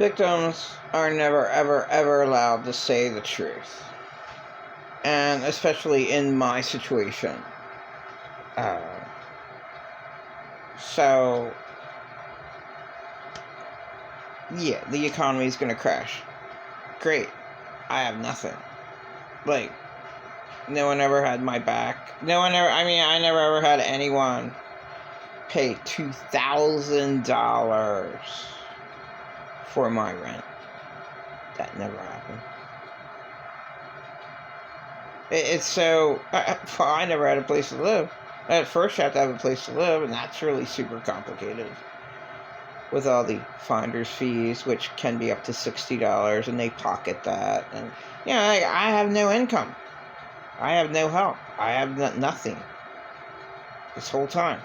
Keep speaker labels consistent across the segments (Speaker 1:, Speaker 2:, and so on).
Speaker 1: Victims are never, ever, ever allowed to say the truth. And especially in my situation. So, yeah, the economy is going to crash. Great. I have nothing. Like, no one ever had my back. I never ever had anyone pay $2,000 for my rent. That never happened. It's so... I never had a place to live. At first you have to have a place to live, and that's really super complicated. With all the finder's fees, which can be up to $60, and they pocket that. And, you know, I have no income. I have no help. I have nothing. This whole time.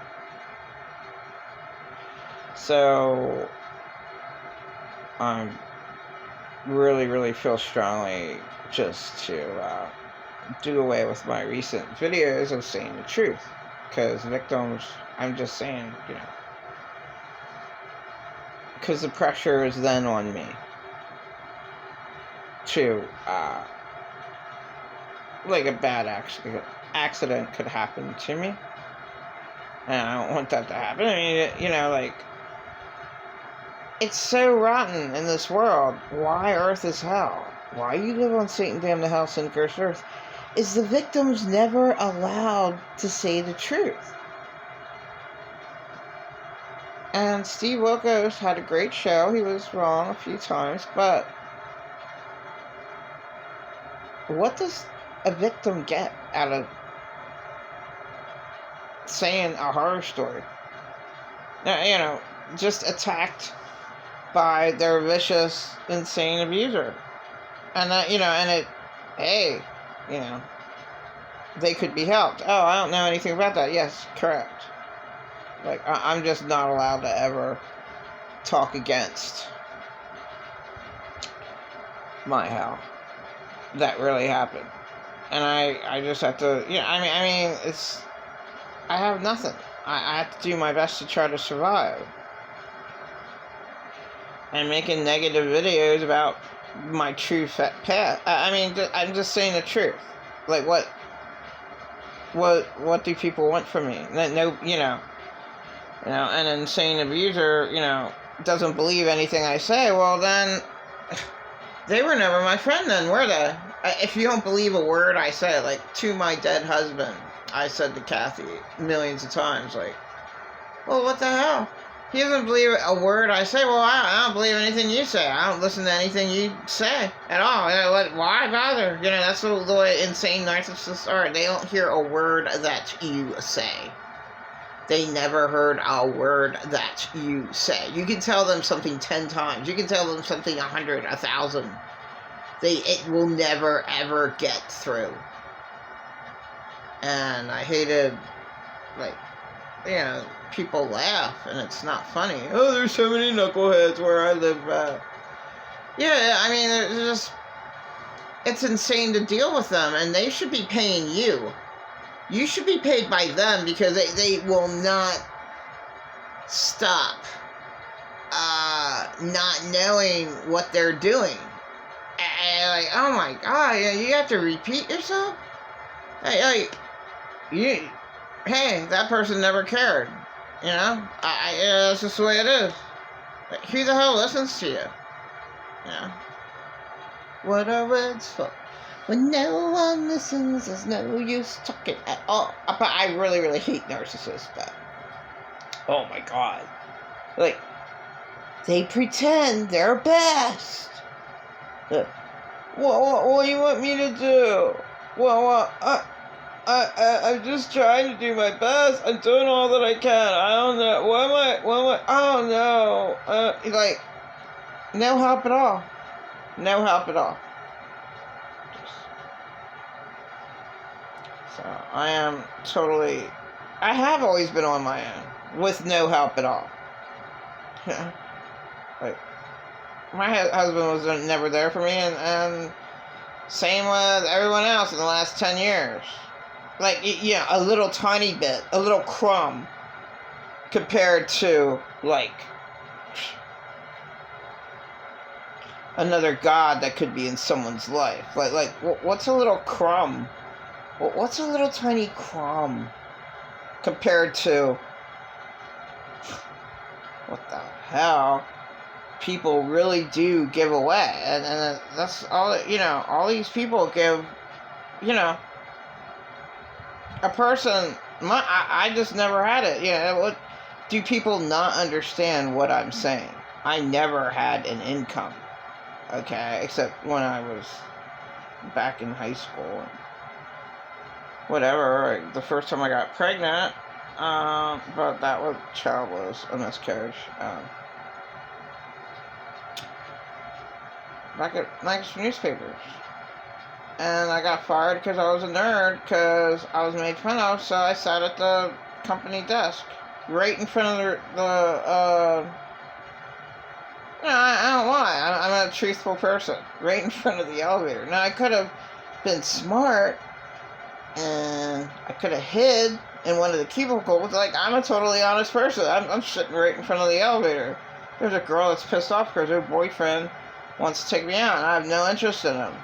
Speaker 1: So, I really, really feel strongly just to do away with my recent videos of saying the truth. Because victims, I'm just saying, you know, because the pressure is then on me to, like a bad accident could happen to me. And I don't want that to happen. I mean, you know, like, it's so rotten in this world. Why earth is hell? Why you live on Satan, damn the hell, sin, cursed earth? Is the victims never allowed to say the truth. And Steve Wilkos had a great show. He was wrong a few times, but what does a victim get out of saying a horror story? Now, you know, just attacked by their vicious, insane abuser. And that, you know, and it, hey, you know, they could be helped. Oh, I don't know anything about that. Yes, correct. Like, I'm just not allowed to ever talk against my hell. That really happened. And I just have to, you know, I mean, it's, I have nothing. I have to do my best to try to survive. And making negative videos about my true path. I mean, I'm just saying the truth. Like, what do people want from me? No, you know, an insane abuser, you know, doesn't believe anything I say. Well, then, they were never my friend then, were they? If you don't believe a word I say, like, to my dead husband, I said to Kathy millions of times, like, well, what the hell? He doesn't believe a word I say. Well, I don't believe anything you say. I don't listen to anything you say at all. You know, why bother? You know, that's the way insane narcissists are. They don't hear a word that you say. They never heard a word that you say. You can tell them something 10 times. You can tell them something 100, 1,000. It will never, ever get through. And I hated, like, you know, people laugh, and it's not funny. Oh, there's so many knuckleheads where I live at. Yeah, I mean, it's insane to deal with them, and they should be paying you. You should be paid by them, because they will not stop not knowing what they're doing. And like, oh my God, you have to repeat yourself? Hey, that person never cared. You know, that's just the way it is. Like, who the hell listens to you? You know, what are words for? When no one listens, there's no use talking at all. But I really, really hate narcissists. But oh my God, like, they pretend they're best. What do you want me to do? I'm just trying to do my best. I'm doing all that I can. I don't know. What am I? Oh, no. Like, no help at all. No help at all. So, I am totally... I have always been on my own. With no help at all. Like, my husband was never there for me, and same with everyone else in the last 10 years. Like, yeah, a little tiny bit, a little crumb, compared to, like, another God that could be in someone's life. Like what's a little crumb? What's a little tiny crumb compared to what the hell people really do give away? And that's all, all these people give, a person, I just never had it. What do people not understand what I'm saying? I never had an income, okay, except when I was back in high school. Whatever, the first time I got pregnant, but that was childless, a miscarriage. Back at nice newspapers. And I got fired because I was a nerd, because I was made fun of, so I sat at the company desk, right in front of I don't lie, I'm a truthful person, right in front of the elevator. Now, I could have been smart, and I could have hid in one of the cubicles. Like, I'm a totally honest person. I'm sitting right in front of the elevator. There's a girl that's pissed off because her boyfriend wants to take me out, and I have no interest in him.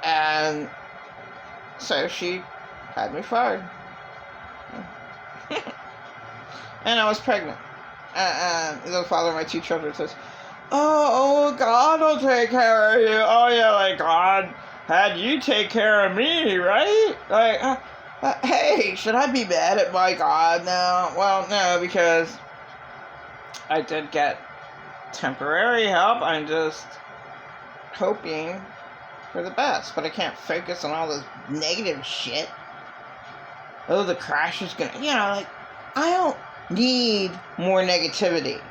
Speaker 1: And so she had me fired. And I was pregnant. And the father of my 2 children says, oh, God will take care of you. Oh, yeah, like God had you take care of me, right? Like, hey, should I be mad at my God now? Well, no, because I did get temporary help. I'm just hoping for the best, but I can't focus on all this negative shit. Oh, the crash is gonna, like, I don't need more negativity.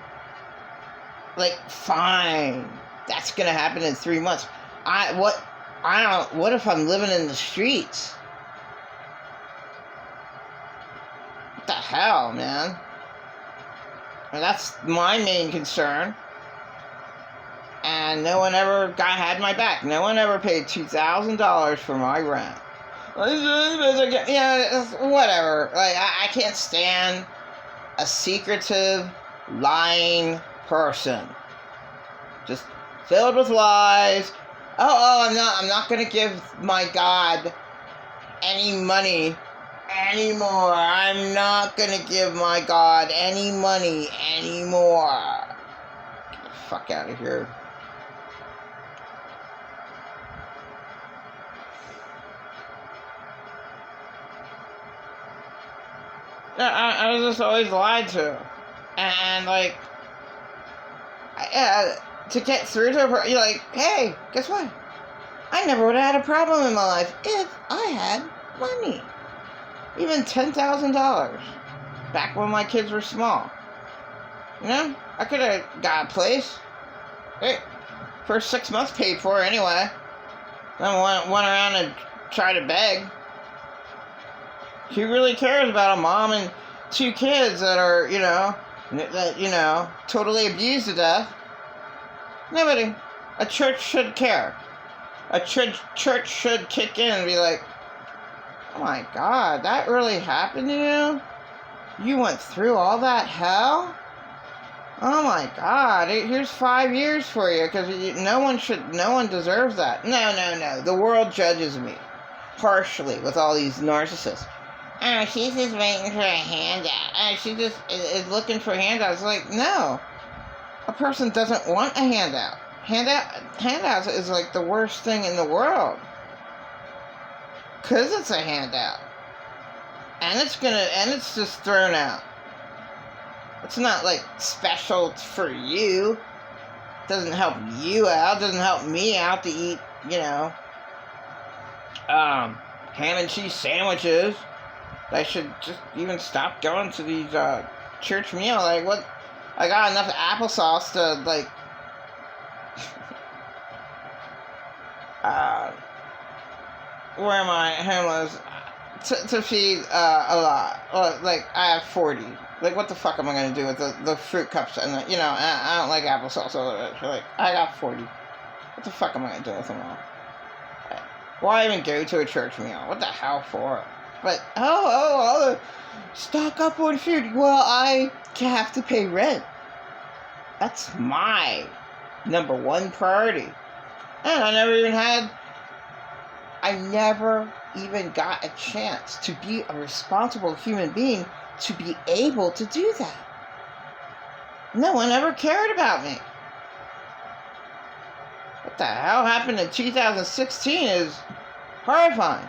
Speaker 1: Like, fine, that's gonna happen in 3 months. What if I'm living in the streets? What the hell, man? And that's my main concern. And no one ever had my back. No one ever paid $2,000 for my rent. Whatever. Like, I can't stand a secretive, lying person. Just filled with lies. I'm not gonna give my God any money anymore. I'm not gonna give my God any money anymore. Get the fuck out of here. I was just always lied to. And like, to get through to her, you're like, hey, guess what? I never would have had a problem in my life if I had money. Even $10,000. Back when my kids were small. I could have got a place. Hey, first 6 months paid for anyway. Then went around and tried to beg. Who really cares about a mom and 2 kids that are, totally abused to death? Nobody. A church should care. A church should kick in and be like, oh my God, that really happened to you? You went through all that hell? Oh my God, here's 5 years for you, because no one deserves that. No. The world judges me harshly with all these narcissists. Oh, she's just waiting for a handout. Oh, she just is looking for handouts. Like, no. A person doesn't want a handout. Handouts is like the worst thing in the world. Because it's a handout. And it's just thrown out. It's not like special for you. It doesn't help you out. It doesn't help me out to eat, ham and cheese sandwiches. I should just even stop going to these church meals. Like, what? I got enough applesauce to, like, where am I homeless? To feed a lot. Like, I have 40. Like, what the fuck am I going to do with the fruit cups? And, I don't like applesauce. So, like, I got 40. What the fuck am I going to do with them all? Why even go to a church meal? What the hell for? But, stock up on food. Well, I have to pay rent. That's my number one priority. And I never even got a chance to be a responsible human being to be able to do that. No one ever cared about me. What the hell happened in 2016 is horrifying.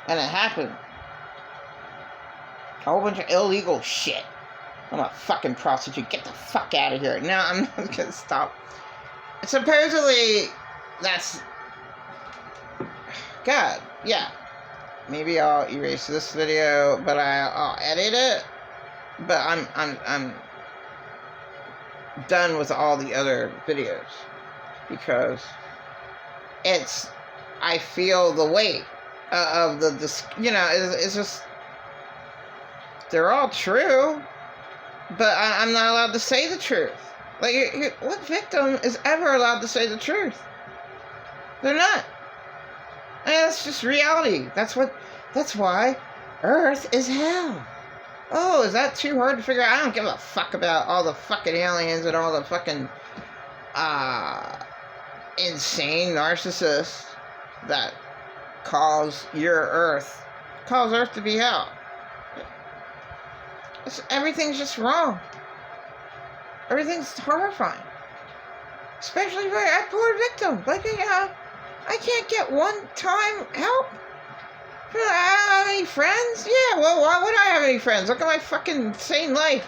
Speaker 1: And it happened. A whole bunch of illegal shit. I'm a fucking prostitute. Get the fuck out of here. No, I'm not gonna stop. Supposedly, that's... God, yeah. Maybe I'll erase this video, but I'll edit it. But I'm done with all the other videos. Because I feel the weight of it's just... They're all true, but I'm not allowed to say the truth. Like, what victim is ever allowed to say the truth? They're not. And that's just reality. That's why Earth is hell. Oh, is that too hard to figure out? I don't give a fuck about all the fucking aliens and all the fucking insane narcissists that cause Earth to be hell. Everything's just wrong. Everything's horrifying. Especially for a poor victim. Like, I can't get one-time help. I don't have any friends? Yeah, well, why would I have any friends? Look at my fucking insane life.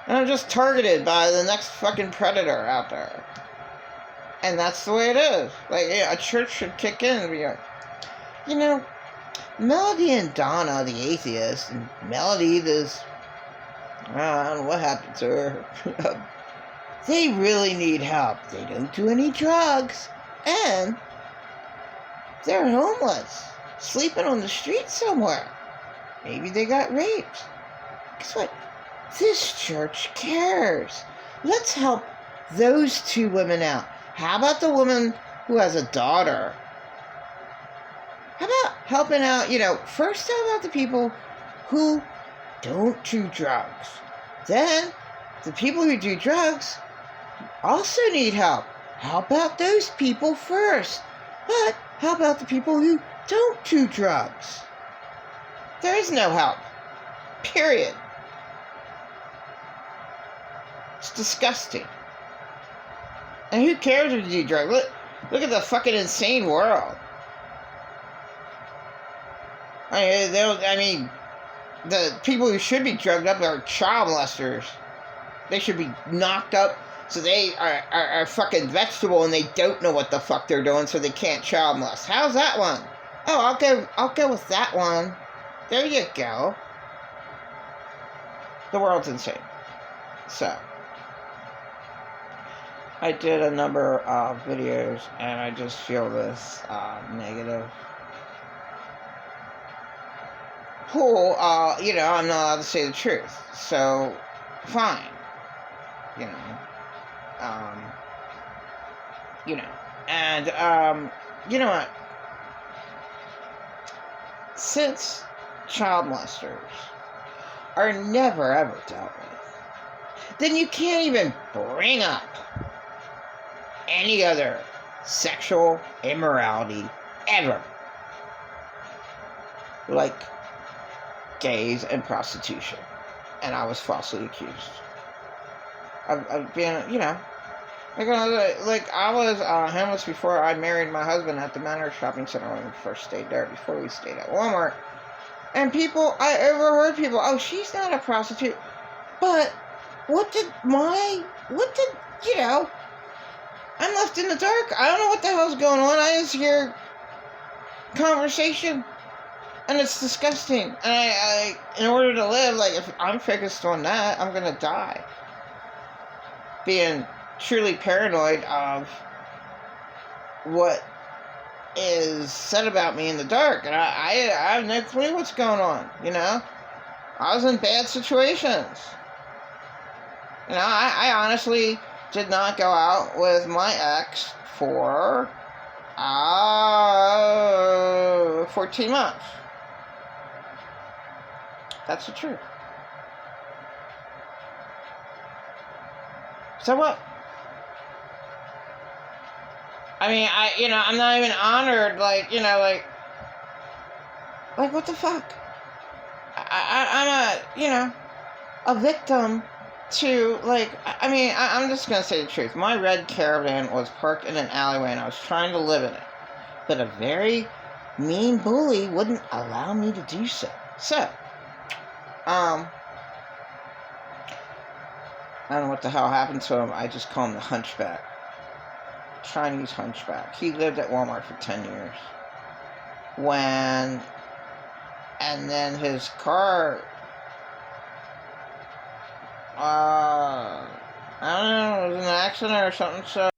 Speaker 1: And I'm just targeted by the next fucking predator out there. And that's the way it is. Like, a church should kick in and be like, Melody and Donna, the atheist, and Melody, I don't know what happened to her. They really need help. They don't do any drugs. And they're homeless, sleeping on the street somewhere. Maybe they got raped. Guess what? This church cares. Let's help those two women out. How about the woman who has a daughter? How about helping out, first how about the people who don't do drugs? Then, the people who do drugs also need help. How about those people first? But how about the people who don't do drugs? There is no help. Period. It's disgusting. And who cares if you do drugs? Look at the fucking insane world. The people who should be drugged up are child molesters. They should be knocked up so they are fucking vegetable and they don't know what the fuck they're doing, so they can't child molest. How's that one? Oh, I'll go with that one. There you go. The world's insane. So, I did a number of videos and I just feel this negative pull. I'm not allowed to say the truth. So, fine. And, you know what? Since child molesters are never ever dealt with, then you can't even bring up any other sexual immorality ever. Like gays and prostitution. And I was falsely accused of being, like I was homeless before I married my husband at the Manor Shopping Center when we first stayed there, before we stayed at Walmart. And I overheard people, oh, she's not a prostitute. But I'm left in the dark. I don't know what the hell's going on. I just hear conversation. And it's disgusting. And I in order to live, like, if I'm focused on that, I'm gonna die. Being truly paranoid of what is said about me in the dark. And I have no clue what's going on, I was in bad situations. I honestly did not go out with my ex for 14 months. That's the truth. So what? I mean, I'm not even honored, like, what the fuck? I'm a victim to, I'm just gonna say the truth. My red Caravan was parked in an alleyway and I was trying to live in it. But a very mean bully wouldn't allow me to do so. So, I don't know what the hell happened to him. I just call him the Hunchback. Chinese Hunchback. He lived at Walmart for 10 years. And then his car, I don't know, it was an accident or something, so